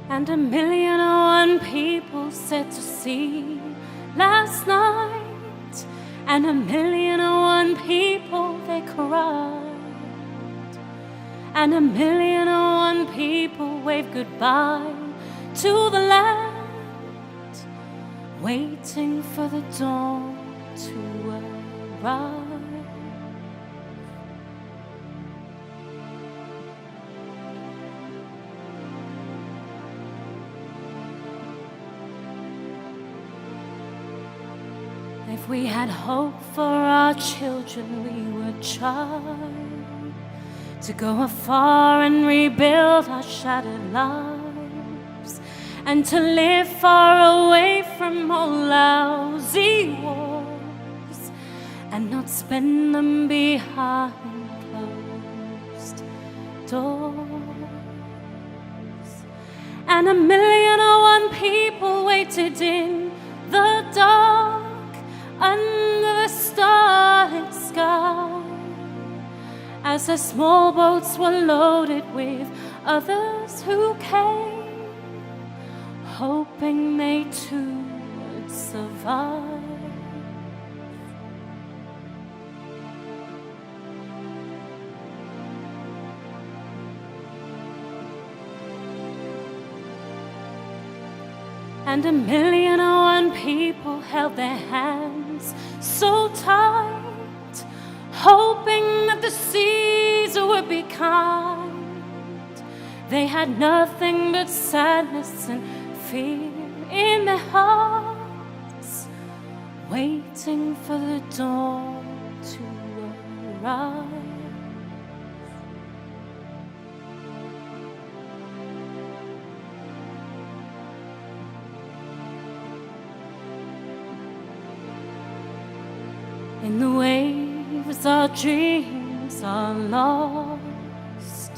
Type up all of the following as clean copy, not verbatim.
and 1,000,001 people set to sea last night, and 1,000,001 people they cried, and 1,000,001 people waved goodbye to the land, waiting for the dawn to arrive. If we had hope for our children, we would try to go afar and rebuild our shattered lives, and to live far away from all lousy wars, and not spend them behind closed doors. And 1,000,001 people waited in the dark under the starlit sky, as their small boats were loaded with others who came, hoping they too would survive. And 1,000,001 people held their hands so tight, hoping that the seas would be kind. They had nothing but sadness and fear in their hearts, waiting for the dawn to arrive. In the waves our dreams are lost,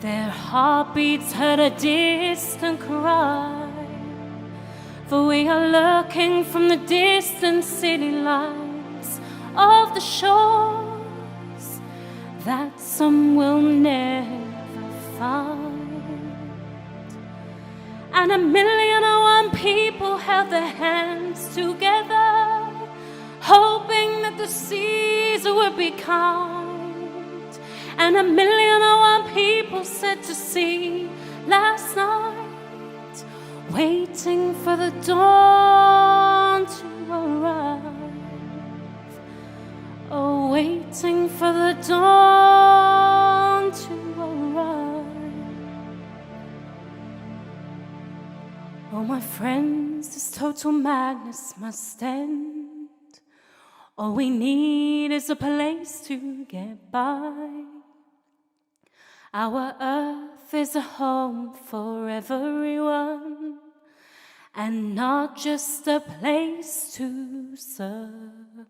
their heartbeats heard a distant cry, for we are looking from the distant city lights of the shores that some will never find. And 1,000,001 people held their hands together, hoping that the seas would be kind, and 1,000,001 people set to sea last night, waiting for the dawn to arrive. Oh, waiting for the dawn to arrive. Oh, my friends, this total madness must end. All we need is a place to get by. Our earth is a home for everyone, and not just a place to survive.